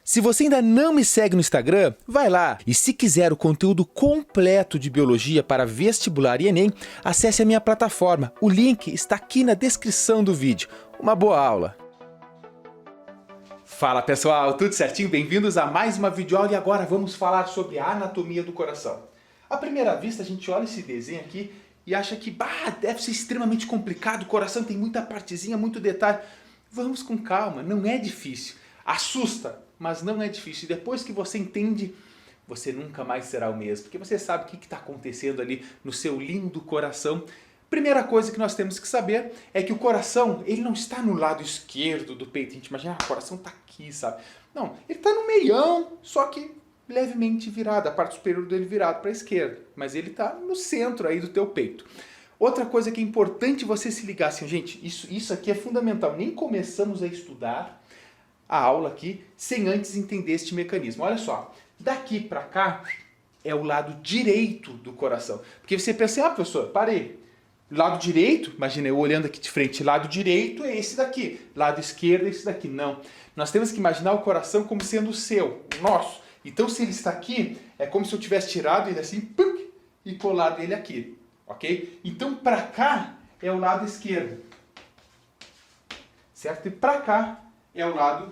Se você ainda não me segue no Instagram, vai lá. E se quiser o conteúdo completo de biologia para vestibular e Enem, acesse a minha plataforma. O link está aqui na descrição do vídeo. Uma boa aula! Fala pessoal, tudo certinho? Bem-vindos a mais uma videoaula e agora vamos falar sobre a anatomia do coração. À primeira vista a gente olha esse desenho aqui e acha que deve ser extremamente complicado, o coração tem muita partezinha, muito detalhe. Vamos com calma, não é difícil. Assusta, mas não é difícil. E depois que você entende, você nunca mais será o mesmo, porque você sabe o que está acontecendo ali no seu lindo coração. Primeira coisa que nós temos que saber é que o coração, ele não está no lado esquerdo do peito. A gente imagina, o coração está aqui, sabe? Não, ele está no meião, só que levemente virado, a parte superior dele virado para a esquerda. Mas ele está no centro aí do teu peito. Outra coisa que é importante você se ligar, assim, gente, isso aqui é fundamental. Nem começamos a estudar a aula aqui sem antes entender este mecanismo. Olha só, daqui para cá é o lado direito do coração. Porque você pensa, professor, parei. Lado direito, imagina eu olhando aqui de frente, lado direito é esse daqui, lado esquerdo é esse daqui. Não, nós temos que imaginar o coração como sendo o seu, o nosso. Então se ele está aqui, é como se eu tivesse tirado ele assim, e colado ele aqui, ok? Então para cá é o lado esquerdo, certo? E para cá é o lado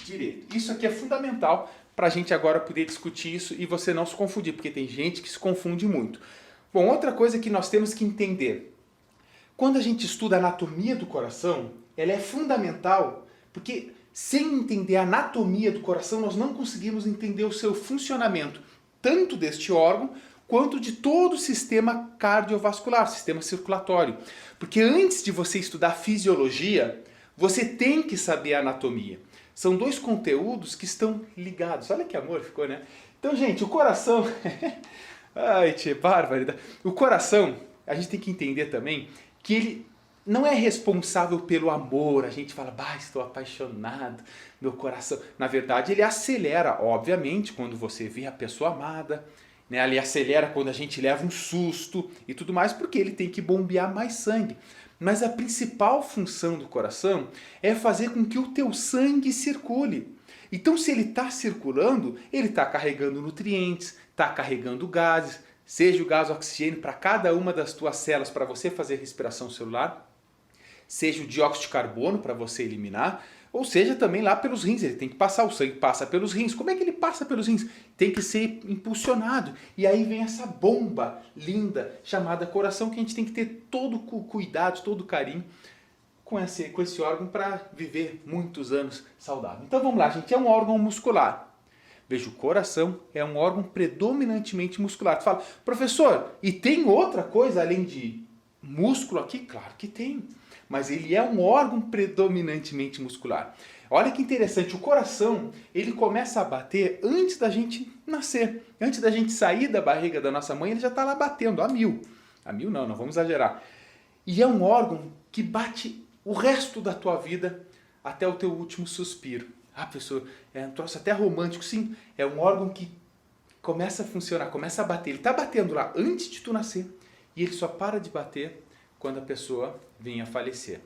direito. Isso aqui é fundamental para a gente agora poder discutir isso e você não se confundir, porque tem gente que se confunde muito. Bom, outra coisa que nós temos que entender. Quando a gente estuda a anatomia do coração, ela é fundamental, porque sem entender a anatomia do coração, nós não conseguimos entender o seu funcionamento, tanto deste órgão, quanto de todo o sistema cardiovascular, sistema circulatório. Porque antes de você estudar fisiologia, você tem que saber a anatomia. São dois conteúdos que estão ligados. Olha que amor ficou, né? Então, gente, o coração... Ai, tchê, bárbaro. O coração, a gente tem que entender também que ele não é responsável pelo amor. A gente fala, estou apaixonado, meu coração. Na verdade, ele acelera, obviamente, quando você vê a pessoa amada. Né? Ele acelera quando a gente leva um susto e tudo mais, porque ele tem que bombear mais sangue. Mas a principal função do coração é fazer com que o teu sangue circule. Então se ele está circulando, ele está carregando nutrientes, está carregando gases, seja o gás oxigênio para cada uma das tuas células para você fazer respiração celular, seja o dióxido de carbono para você eliminar, ou seja também lá pelos rins, ele tem que passar, o sangue passa pelos rins. Como é que ele passa pelos rins? Tem que ser impulsionado. E aí vem essa bomba linda chamada coração que a gente tem que ter todo o cuidado, todo o carinho com esse órgão para viver muitos anos saudável. Então vamos lá, gente, é um órgão muscular. Veja, o coração é um órgão predominantemente muscular. Tu fala, professor, e tem outra coisa além de músculo aqui? Claro que tem. Mas ele é um órgão predominantemente muscular. Olha que interessante, o coração, ele começa a bater antes da gente nascer. Antes da gente sair da barriga da nossa mãe, ele já está lá batendo, a 1000. A 1000 não vamos exagerar. E é um órgão que bate o resto da tua vida até o teu último suspiro. Professor, é um troço até romântico, sim. É um órgão que começa a funcionar, começa a bater. Ele está batendo lá antes de tu nascer e ele só para de bater quando a pessoa vem a falecer,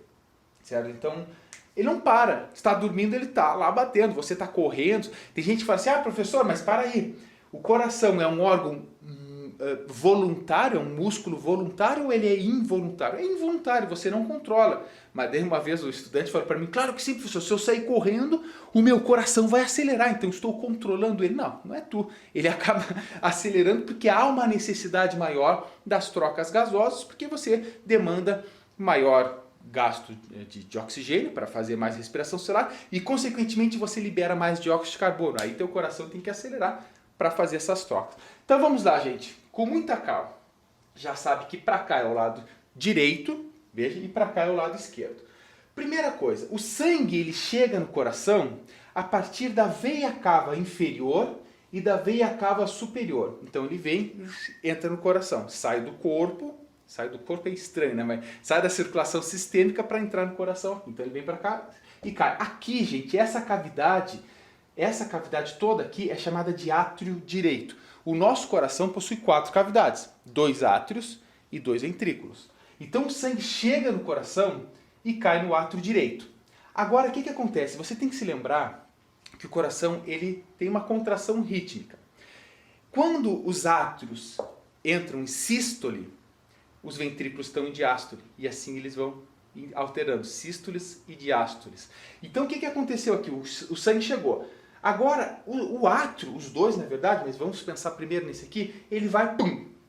certo? Então, ele não para. Você está dormindo, ele está lá batendo. Você está correndo. Tem gente que fala assim, professor, mas para aí. O coração é um órgão voluntário, é um músculo voluntário ou ele é involuntário? É involuntário, você não controla. Mas daí uma vez o estudante falou para mim, claro que sim, professor, se eu sair correndo, o meu coração vai acelerar, então eu estou controlando ele. Não, não é tu. Ele acaba acelerando porque há uma necessidade maior das trocas gasosas, porque você demanda maior gasto de oxigênio para fazer mais respiração celular e consequentemente você libera mais dióxido de carbono. Aí teu coração tem que acelerar para fazer essas trocas. Então vamos lá, gente, com muita calma. Já sabe que para cá é o lado direito, veja, e para cá é o lado esquerdo. Primeira coisa, o sangue ele chega no coração a partir da veia cava inferior e da veia cava superior. Então ele vem, entra no coração, sai do corpo é estranho, né? Mas sai da circulação sistêmica para entrar no coração. Então ele vem para cá e cai. Aqui, gente, essa cavidade toda aqui é chamada de átrio direito. O nosso coração possui 4 cavidades, 2 átrios e 2 ventrículos. Então o sangue chega no coração e cai no átrio direito. Agora, o que acontece? Você tem que se lembrar que o coração ele tem uma contração rítmica. Quando os átrios entram em sístole, os ventrículos estão em diástole. E assim eles vão alterando, sístoles e diástoles. Então o que aconteceu aqui? O sangue chegou. Agora, o átrio, os dois na verdade, mas vamos pensar primeiro nesse aqui, ele vai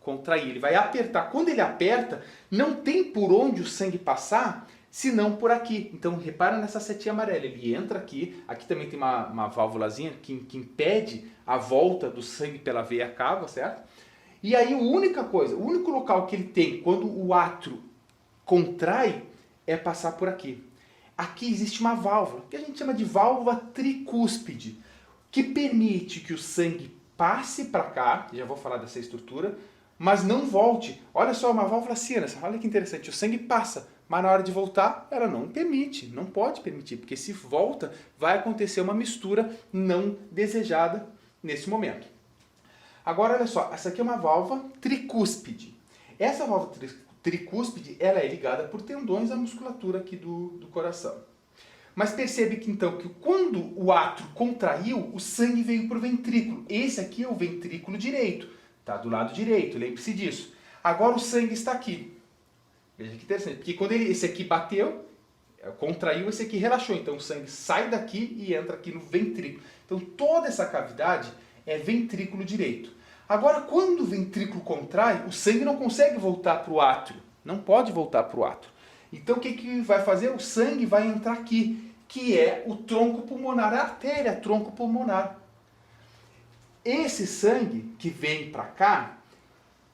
contrair, ele vai apertar. Quando ele aperta, não tem por onde o sangue passar, senão por aqui. Então repara nessa setinha amarela, ele entra aqui, aqui também tem uma válvulazinha que impede a volta do sangue pela veia cava, certo? E aí a única coisa, o único local que ele tem quando o átrio contrai é passar por aqui. Aqui existe uma válvula, que a gente chama de válvula tricúspide, que permite que o sangue passe para cá, já vou falar dessa estrutura, mas não volte. Olha só, uma válvula Siemens, olha que interessante, o sangue passa, mas na hora de voltar, ela não permite, não pode permitir, porque se volta, vai acontecer uma mistura não desejada nesse momento. Agora, olha só, essa aqui é uma válvula tricúspide. Essa válvula tricúspide, ela é ligada por tendões à musculatura aqui do coração. Mas percebe que então, que quando o átrio contraiu, o sangue veio para o ventrículo. Esse aqui é o ventrículo direito, está do lado direito, lembre-se disso. Agora o sangue está aqui. Veja que interessante, porque quando esse aqui bateu, contraiu, esse aqui relaxou. Então o sangue sai daqui e entra aqui no ventrículo. Então toda essa cavidade é ventrículo direito. Agora, quando o ventrículo contrai, o sangue não consegue voltar para o átrio. Não pode voltar para o átrio. Então, o que vai fazer? O sangue vai entrar aqui, que é o tronco pulmonar, a artéria tronco pulmonar. Esse sangue que vem para cá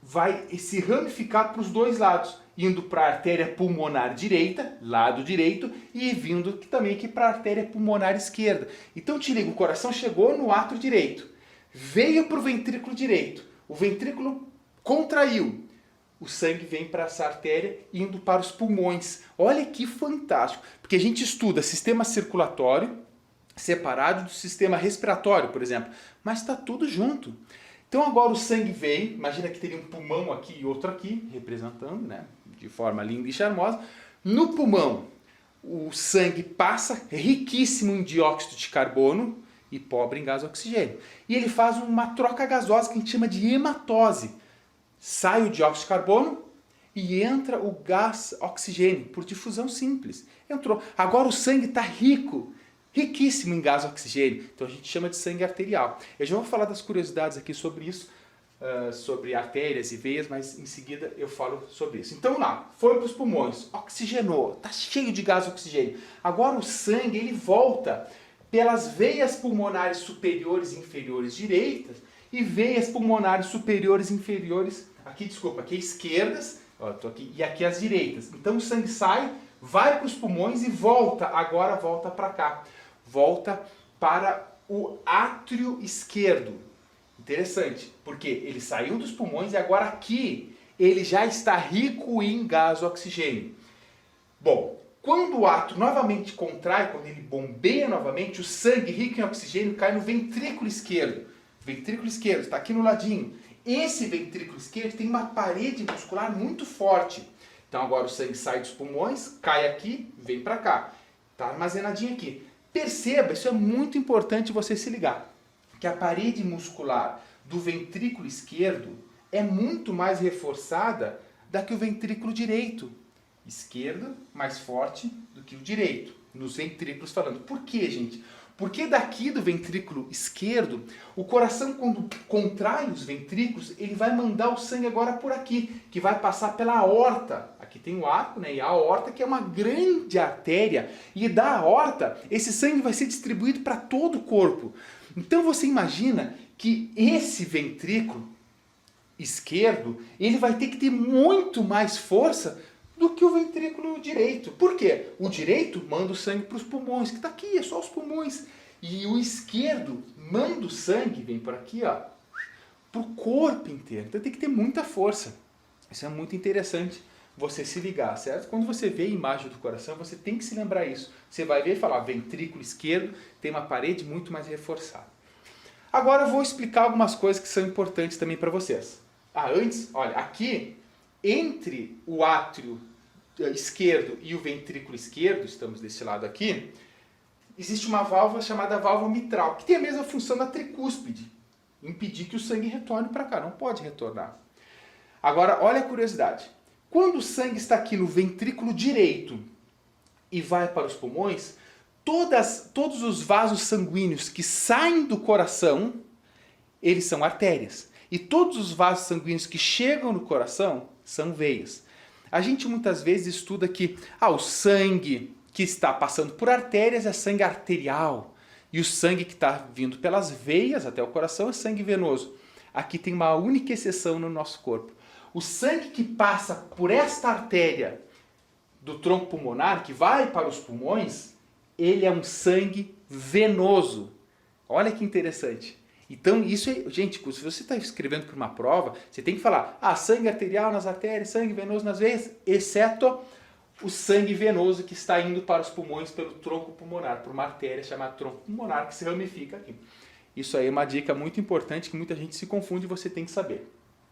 vai se ramificar para os dois lados, indo para a artéria pulmonar direita, lado direito, e vindo também aqui para a artéria pulmonar esquerda. Então, te liga, o coração chegou no átrio direito, veio para o ventrículo direito, o ventrículo contraiu, o sangue vem para essa artéria indo para os pulmões. Olha que fantástico, porque a gente estuda sistema circulatório separado do sistema respiratório, por exemplo, mas está tudo junto. Então agora o sangue vem, imagina que teria um pulmão aqui e outro aqui, representando, né, de forma linda e charmosa. No pulmão, o sangue passa riquíssimo em dióxido de carbono e pobre em gás oxigênio. E ele faz uma troca gasosa que a gente chama de hematose. Sai o dióxido de carbono e entra o gás oxigênio, por difusão simples. Entrou. Agora o sangue está riquíssimo em gás oxigênio. Então a gente chama de sangue arterial. Eu já vou falar das curiosidades aqui sobre isso, sobre artérias e veias, mas em seguida eu falo sobre isso. Então lá, foi para os pulmões, oxigenou, está cheio de gás oxigênio. Agora o sangue ele volta pelas veias pulmonares superiores e inferiores direitas e veias pulmonares superiores e inferiores, aqui esquerdas, ó, tô aqui, e aqui as direitas. Então o sangue sai, vai para os pulmões e volta, agora volta para cá. Volta para o átrio esquerdo. Interessante, porque ele saiu dos pulmões e agora aqui ele já está rico em gás oxigênio. Bom, quando o átrio novamente contrai, quando ele bombeia novamente, o sangue rico em oxigênio cai no ventrículo esquerdo. Ventrículo esquerdo, está aqui no ladinho. Esse ventrículo esquerdo tem uma parede muscular muito forte. Então agora o sangue sai dos pulmões, cai aqui, vem para cá. Está armazenadinho aqui. Perceba, isso é muito importante você se ligar, que a parede muscular do ventrículo esquerdo é muito mais reforçada do que o ventrículo direito. Esquerdo mais forte do que o direito, nos ventrículos falando. Por quê, gente? Porque daqui do ventrículo esquerdo, o coração quando contrai os ventrículos, ele vai mandar o sangue agora por aqui, que vai passar pela aorta. Aqui tem o arco, né? E a aorta que é uma grande artéria. E da aorta, esse sangue vai ser distribuído para todo o corpo. Então você imagina que esse ventrículo esquerdo, ele vai ter que ter muito mais força do que o ventrículo direito. Por quê? O direito manda o sangue para os pulmões, que está aqui, é só os pulmões. E o esquerdo manda o sangue, vem por aqui, ó, para o corpo inteiro. Então tem que ter muita força. Isso é muito interessante você se ligar, certo? Quando você vê a imagem do coração, você tem que se lembrar isso. Você vai ver e falar, ventrículo esquerdo tem uma parede muito mais reforçada. Agora eu vou explicar algumas coisas que são importantes também para vocês. Antes, olha, aqui, entre o átrio esquerdo e o ventrículo esquerdo, estamos desse lado aqui, existe uma válvula chamada válvula mitral, que tem a mesma função da tricúspide, impedir que o sangue retorne para cá, não pode retornar. Agora, olha a curiosidade. Quando o sangue está aqui no ventrículo direito e vai para os pulmões, todos os vasos sanguíneos que saem do coração, eles são artérias. E todos os vasos sanguíneos que chegam no coração são veias. A gente muitas vezes estuda que o sangue que está passando por artérias é sangue arterial. E o sangue que está vindo pelas veias até o coração é sangue venoso. Aqui tem uma única exceção no nosso corpo. O sangue que passa por esta artéria do tronco pulmonar, que vai para os pulmões, ele é um sangue venoso. Olha que interessante. Então, isso é, gente, se você está escrevendo para uma prova, você tem que falar, sangue arterial nas artérias, sangue venoso nas veias, exceto o sangue venoso que está indo para os pulmões pelo tronco pulmonar, por uma artéria chamada tronco pulmonar, que se ramifica aqui. Isso aí é uma dica muito importante que muita gente se confunde e você tem que saber,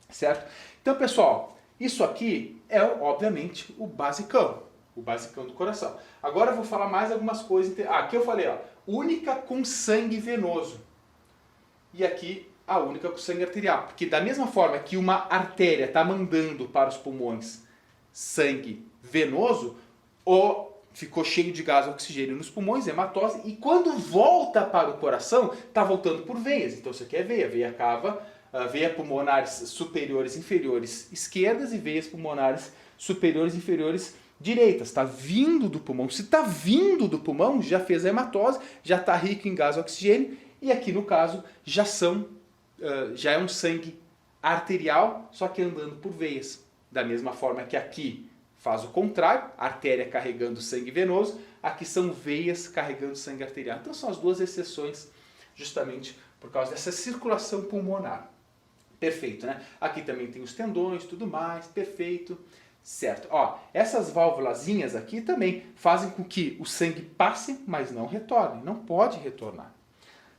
certo? Então, pessoal, isso aqui é, obviamente, o basicão do coração. Agora eu vou falar mais algumas coisas. Aqui eu falei, única com sangue venoso. E aqui a única com sangue arterial. Porque da mesma forma que uma artéria está mandando para os pulmões sangue venoso, ficou cheio de gás oxigênio nos pulmões, hematose, e quando volta para o coração, está voltando por veias. Então isso aqui é veia cava, veia pulmonares superiores e inferiores esquerdas e veias pulmonares superiores e inferiores direitas. Está vindo do pulmão. Se está vindo do pulmão, já fez a hematose, já está rico em gás oxigênio, e aqui no caso já é um sangue arterial, só que andando por veias. Da mesma forma que aqui faz o contrário, artéria carregando sangue venoso, aqui são veias carregando sangue arterial. Então são as duas exceções justamente por causa dessa circulação pulmonar. Perfeito, né? Aqui também tem os tendões, tudo mais, perfeito. Certo. Essas válvulazinhas aqui também fazem com que o sangue passe, mas não retorne. Não pode retornar.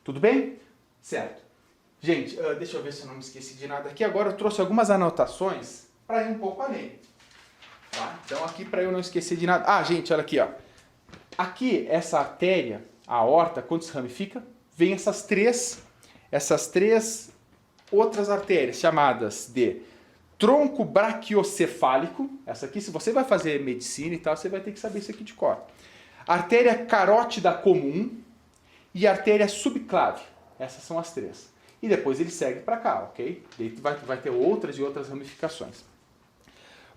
Tudo bem? Certo. Gente, deixa eu ver se eu não me esqueci de nada aqui. Agora eu trouxe algumas anotações para ir um pouco além. Tá? Então aqui para eu não esquecer de nada. Gente, olha aqui. Aqui, essa artéria, a aorta, quando se ramifica, vem essas três outras artérias chamadas de tronco braquiocefálico. Essa aqui, se você vai fazer medicina e tal, você vai ter que saber isso aqui de cor. Artéria carótida comum e artéria subclave. Essas são as três. E depois ele segue para cá, ok? Vai ter outras e outras ramificações.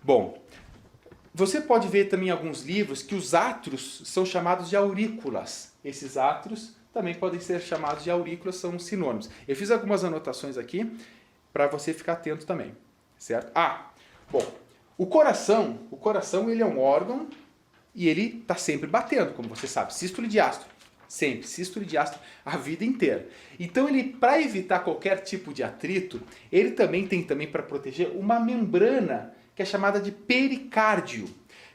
Bom, você pode ver também em alguns livros que os átrios são chamados de aurículas. Esses átrios também podem ser chamados de aurículas, são sinônimos. Eu fiz algumas anotações aqui para você ficar atento também, certo? Bom, o coração ele é um órgão e ele está sempre batendo, como você sabe, sístole e diástole. Sempre, sístole e diástole a vida inteira. Então ele, para evitar qualquer tipo de atrito, ele também tem para proteger uma membrana que é chamada de pericárdio.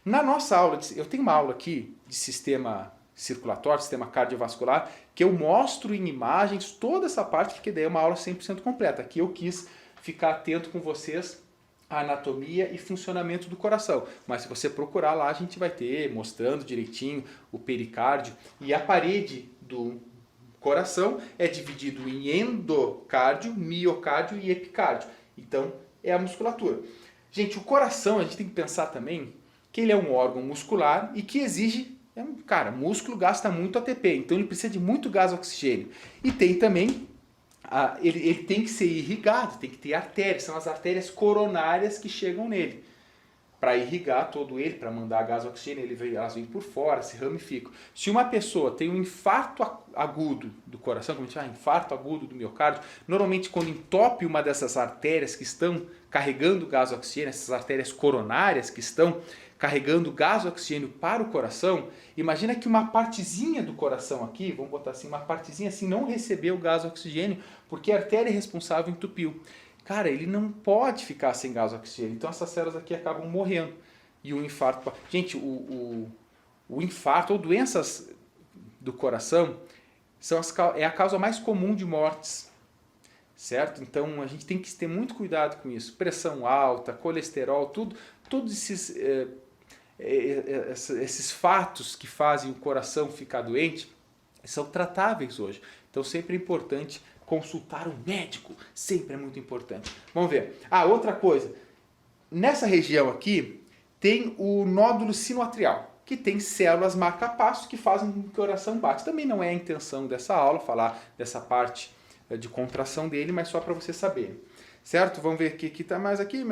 Na nossa aula, eu tenho uma aula aqui de sistema circulatório, sistema cardiovascular, que eu mostro em imagens toda essa parte, porque daí é uma aula 100% completa. Aqui eu quis ficar atento com vocês a anatomia e funcionamento do coração. Mas se você procurar lá, a gente vai ter mostrando direitinho o pericárdio. E a parede do coração é dividido em endocárdio, miocárdio e epicárdio. Então, é a musculatura. Gente, o coração, a gente tem que pensar também que ele é um órgão muscular e que exige... músculo gasta muito ATP, então ele precisa de muito gás oxigênio. E tem também... ele tem que ser irrigado, tem que ter artérias, são as artérias coronárias que chegam nele. Para irrigar todo ele, para mandar gás oxigênio, elas vêm por fora, se ramificam. Se uma pessoa tem um infarto agudo do coração, como a gente fala, infarto agudo do miocárdio, normalmente quando entope uma dessas artérias que estão carregando gás oxigênio, essas artérias coronárias que estão carregando gás oxigênio para o coração, imagina que uma partezinha do coração aqui, vamos botar assim, uma partezinha assim, não recebeu gás oxigênio porque a artéria responsável entupiu. Cara, ele não pode ficar sem gás oxigênio, então essas células aqui acabam morrendo. E o infarto... Gente, o infarto ou doenças do coração é a causa mais comum de mortes, certo? Então a gente tem que ter muito cuidado com isso. Pressão alta, colesterol, todos esses fatos que fazem o coração ficar doente, são tratáveis hoje. Então sempre é importante consultar um médico, sempre é muito importante. Vamos ver. Outra coisa, nessa região aqui tem o nódulo sinoatrial, que tem células marca-passo que fazem com que o coração bate. Também não é a intenção dessa aula falar dessa parte de contração dele, mas só para você saber. Certo? Vamos ver o que está mais aqui.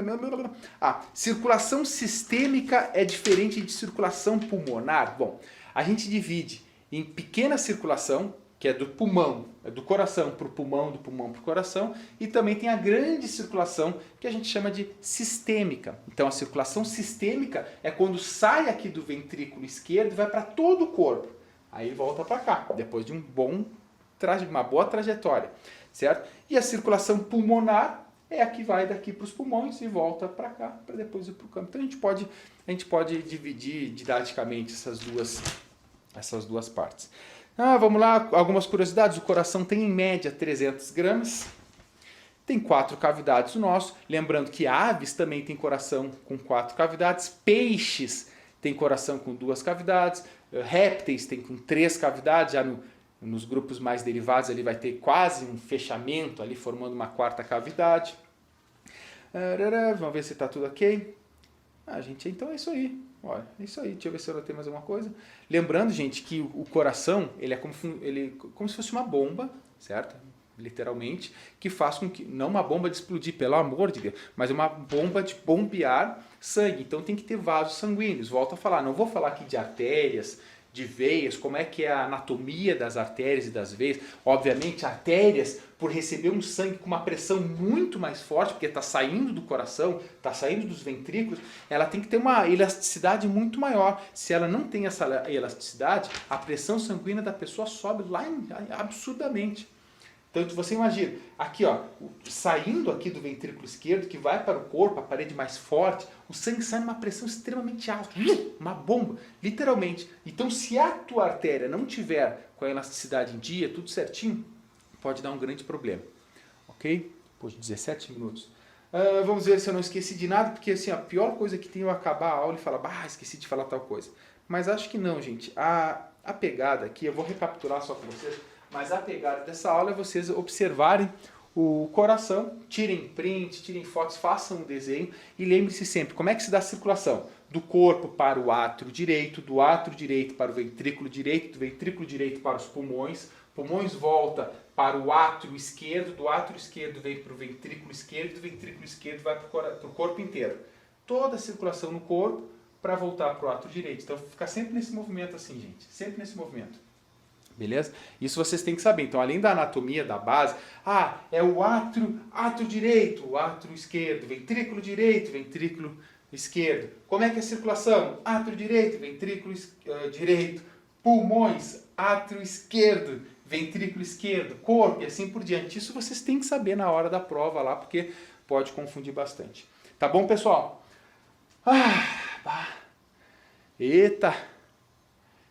Circulação sistêmica é diferente de circulação pulmonar? Bom, a gente divide em pequena circulação, que é do pulmão, do coração para o pulmão, do pulmão para o coração, e também tem a grande circulação, que a gente chama de sistêmica. Então a circulação sistêmica é quando sai aqui do ventrículo esquerdo e vai para todo o corpo. Aí volta para cá, depois de uma boa trajetória, certo? E a circulação pulmonar é a que vai daqui para os pulmões e volta para cá, para depois ir para o campo. Então a gente pode dividir didaticamente essas duas partes. Vamos lá, algumas curiosidades. O coração tem em média 300 gramas, tem 4 cavidades o nosso. Lembrando que aves também têm coração com 4 cavidades, peixes têm coração com 2 cavidades, répteis têm com 3 cavidades, já nos grupos mais derivados ali vai ter quase um fechamento ali formando uma 4ª cavidade. Vamos ver se está tudo ok. Gente, então é isso aí. Olha, é isso aí. Deixa eu ver se eu tenho mais alguma coisa. Lembrando, gente, que o coração ele é como se fosse uma bomba, certo? Literalmente, que faz com que, não uma bomba de explodir, pelo amor de Deus, mas uma bomba de bombear sangue. Então tem que ter vasos sanguíneos. Volto a falar, não vou falar aqui de artérias, de veias, como é que é a anatomia das artérias e das veias. Obviamente, artérias, por receber um sangue com uma pressão muito mais forte, porque está saindo do coração, está saindo dos ventrículos, ela tem que ter uma elasticidade muito maior. Se ela não tem essa elasticidade, a pressão sanguínea da pessoa sobe lá absurdamente. Então você imagina, aqui saindo aqui do ventrículo esquerdo, que vai para o corpo, a parede mais forte, o sangue sai numa pressão extremamente alta, uma bomba, literalmente. Então se a tua artéria não tiver com a elasticidade em dia, tudo certinho, pode dar um grande problema. Ok? Poxa, 17 minutos. Vamos ver se eu não esqueci de nada, porque assim, a pior coisa que tem é eu acabar a aula e falar, esqueci de falar tal coisa. Mas acho que não, gente. A pegada aqui, eu vou recapitular só com vocês, mas a pegada dessa aula é vocês observarem o coração, tirem print, tirem fotos, façam um desenho e lembre-se sempre, como é que se dá a circulação? Do corpo para o átrio direito, do átrio direito para o ventrículo direito, do ventrículo direito para os pulmões, pulmões volta para o átrio esquerdo, do átrio esquerdo vem para o ventrículo esquerdo, do ventrículo esquerdo vai para o corpo inteiro. Toda a circulação no corpo para voltar para o átrio direito. Então fica sempre nesse movimento assim, gente, sempre nesse movimento. Beleza? Isso vocês têm que saber. Então, além da anatomia, da base, é o átrio direito, o átrio esquerdo, ventrículo esquerdo. Como é que é a circulação? Átrio direito, ventrículo direito, pulmões, átrio esquerdo, ventrículo esquerdo, corpo e assim por diante. Isso vocês têm que saber na hora da prova lá, porque pode confundir bastante. Tá bom, pessoal? Eita!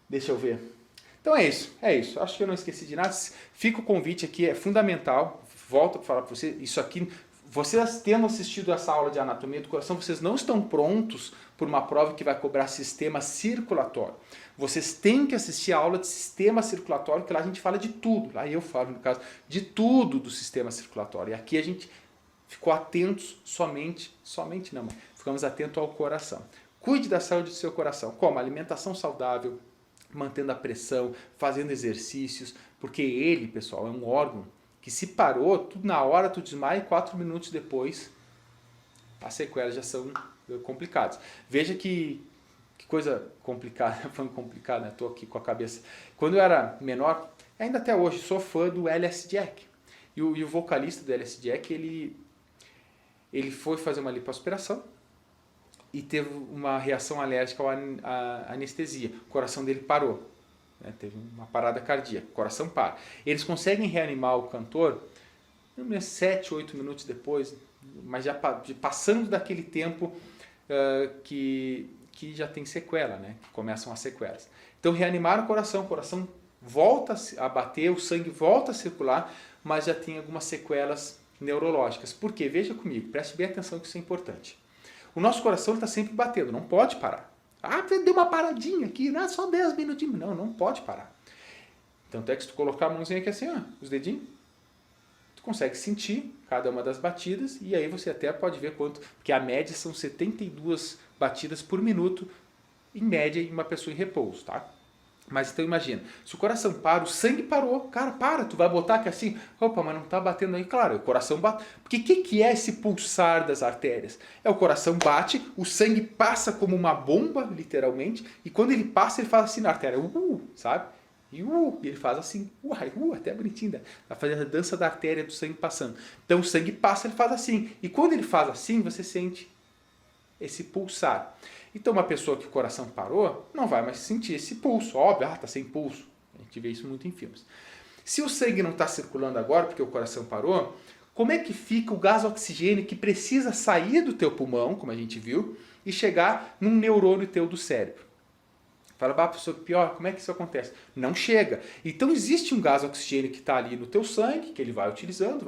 Deixa eu ver. Então é isso. Acho que eu não esqueci de nada. Fica o convite aqui, é fundamental. Volto para falar para você, isso aqui, vocês tendo assistido essa aula de anatomia do coração, vocês não estão prontos por uma prova que vai cobrar sistema circulatório. Vocês têm que assistir a aula de sistema circulatório, que lá a gente fala de tudo. Lá eu falo, no caso, de tudo do sistema circulatório. E aqui a gente ficou atentos ficamos atentos ao coração. Cuide da saúde do seu coração. Como? Alimentação saudável, mantendo a pressão, fazendo exercícios, porque ele, pessoal, é um órgão que se parou, tudo na hora, tu desmaia e 4 minutos depois as sequelas já são complicadas. Veja que coisa complicada, falando complicada, né? Estou aqui com a cabeça. Quando eu era menor, ainda até hoje, sou fã do Alice Jack. E o vocalista do Alice Jack, ele foi fazer uma lipoaspiração e teve uma reação alérgica à anestesia. O coração dele parou. Né? Teve uma parada cardíaca. O coração para. Eles conseguem reanimar o cantor 7, 8 minutos depois, mas já passando daquele tempo que já tem sequela, né? Que começam as sequelas. Então reanimaram o coração volta a bater, o sangue volta a circular, mas já tem algumas sequelas neurológicas. Por quê? Veja comigo, preste bem atenção que isso é importante. O nosso coração está sempre batendo, não pode parar. Deu uma paradinha aqui, só 10 minutinhos. Não pode parar. Tanto é que se tu colocar a mãozinha aqui assim, ó, os dedinhos, tu consegue sentir cada uma das batidas e aí você até pode ver quanto, porque a média são 72 batidas por minuto, em média, em uma pessoa em repouso, tá? Mas então imagina, se o coração para, o sangue parou, cara, para, tu vai botar que assim, opa, mas não tá batendo aí, claro, o coração bate. Porque o que é esse pulsar das artérias? É o coração bate, o sangue passa como uma bomba, literalmente, e quando ele passa, ele faz assim na artéria, sabe? E ele faz assim, até bonitinho, né? Vai fazer a dança da artéria do sangue passando. Então o sangue passa, ele faz assim, e quando ele faz assim, você sente esse pulsar. Então uma pessoa que o coração parou, não vai mais sentir esse pulso, óbvio, tá sem pulso. A gente vê isso muito em filmes. Se o sangue não está circulando agora, porque o coração parou, como é que fica o gás oxigênio que precisa sair do teu pulmão, como a gente viu, e chegar num neurônio teu do cérebro? Fala, professor, pior, como é que isso acontece? Não chega. Então existe um gás oxigênio que está ali no teu sangue, que ele vai utilizando.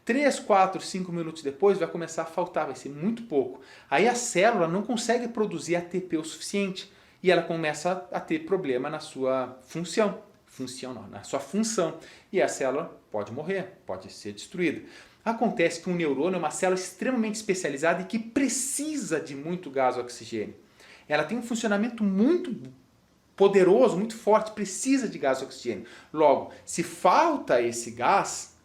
3, 4, 5 minutos depois vai começar a faltar, vai ser muito pouco. Aí a célula não consegue produzir ATP o suficiente e ela começa a ter problema na sua na sua função. E a célula pode morrer, pode ser destruída. Acontece que um neurônio é uma célula extremamente especializada e que precisa de muito gás oxigênio. Ela tem um funcionamento muito poderoso, muito forte, precisa de gás oxigênio. Logo, se falta esse gás,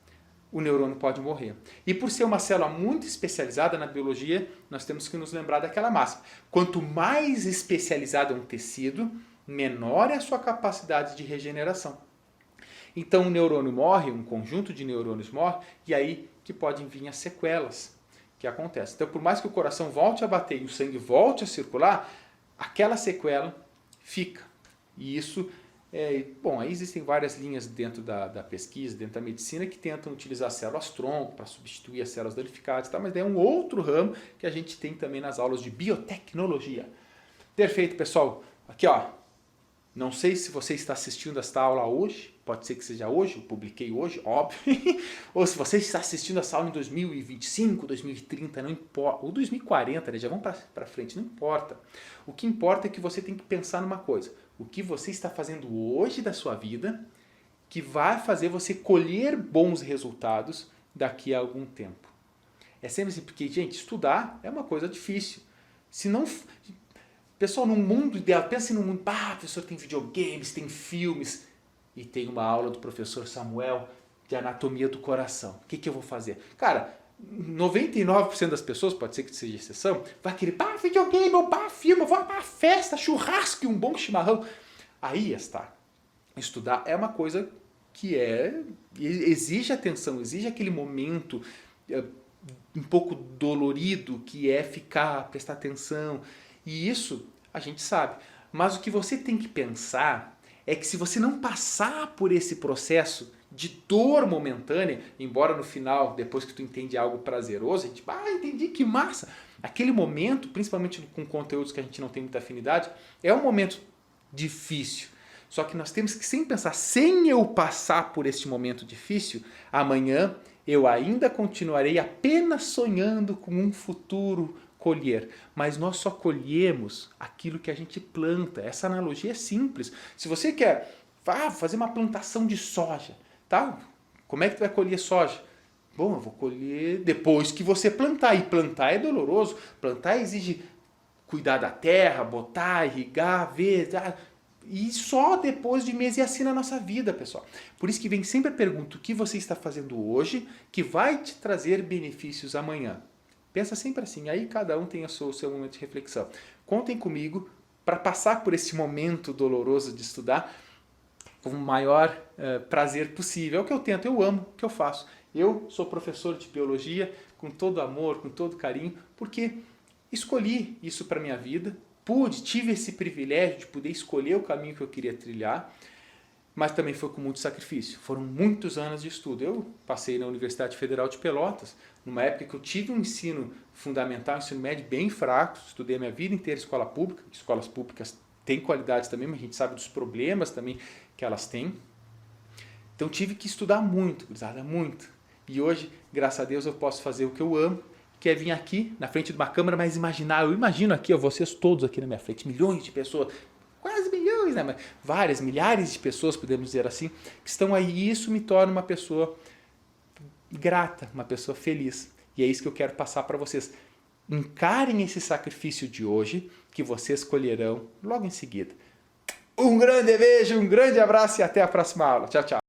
o neurônio pode morrer. E por ser uma célula muito especializada na biologia, nós temos que nos lembrar daquela máxima. Quanto mais especializado é um tecido, menor é a sua capacidade de regeneração. Então o neurônio morre, um conjunto de neurônios morre, e aí que podem vir as sequelas que acontecem. Então por mais que o coração volte a bater e o sangue volte a circular, aquela sequela fica. E isso, aí existem várias linhas dentro da pesquisa, dentro da medicina, que tentam utilizar células-tronco para substituir as células danificadas, tá? Mas é um outro ramo que a gente tem também nas aulas de biotecnologia. Perfeito, pessoal. Aqui, ó. Não sei se você está assistindo esta aula hoje, pode ser que seja hoje, eu publiquei hoje, óbvio. Ou se você está assistindo essa aula em 2025, 2030, não importa. Ou 2040, né? Já vamos para frente, não importa. O que importa é que você tem que pensar numa coisa. O que você está fazendo hoje da sua vida que vai fazer você colher bons resultados daqui a algum tempo. É sempre assim, porque, gente, estudar é uma coisa difícil. Se não... Pessoal, num mundo ideal, pense num mundo, professor, tem videogames, tem filmes, e tem uma aula do professor Samuel de anatomia do coração. O que eu vou fazer? Cara, 99% das pessoas, pode ser que seja exceção, vai querer, videogame, filme, vou para festa, churrasco e um bom chimarrão. Aí está. Estudar é uma coisa que exige atenção, exige aquele momento um pouco dolorido, que é prestar atenção. E isso a gente sabe. Mas o que você tem que pensar é que se você não passar por esse processo de dor momentânea, embora no final, depois que tu entende algo prazeroso, a gente, entendi, que massa. Aquele momento, principalmente com conteúdos que a gente não tem muita afinidade, é um momento difícil. Só que nós temos que sempre pensar, sem eu passar por esse momento difícil, amanhã eu ainda continuarei apenas sonhando com um futuro colher, mas nós só colhemos aquilo que a gente planta. Essa analogia é simples. Se você quer fazer uma plantação de soja, tá? Como é que tu vai colher soja? Bom, eu vou colher depois que você plantar, e plantar é doloroso. Plantar exige cuidar da terra, botar, irrigar, ver, e só depois de meses, e assim na nossa vida, pessoal. Por isso que vem sempre a pergunta, o que você está fazendo hoje que vai te trazer benefícios amanhã? Pensa sempre assim, aí cada um tem o seu momento de reflexão. Contem comigo para passar por esse momento doloroso de estudar com o maior prazer possível. É o que eu tento, eu amo o que eu faço. Eu sou professor de biologia com todo amor, com todo carinho, porque escolhi isso para a minha vida, tive esse privilégio de poder escolher o caminho que eu queria trilhar, mas também foi com muito sacrifício. Foram muitos anos de estudo. Eu passei na Universidade Federal de Pelotas, numa época que eu tive um ensino fundamental, um ensino médio bem fraco, estudei a minha vida inteira em escola pública. Escolas públicas têm qualidades também, mas a gente sabe dos problemas também que elas têm. Então tive que estudar muito, gurizada, muito. E hoje, graças a Deus, eu posso fazer o que eu amo, que é vir aqui na frente de uma câmera, mas imaginar, eu imagino aqui, vocês todos aqui na minha frente, milhões de pessoas, quase milhões, dois, né? Mas várias, milhares de pessoas, podemos dizer assim, que estão aí. E isso me torna uma pessoa grata, uma pessoa feliz. E é isso que eu quero passar para vocês. Encarem esse sacrifício de hoje, que vocês colherão logo em seguida. Um grande beijo, um grande abraço e até a próxima aula. Tchau, tchau.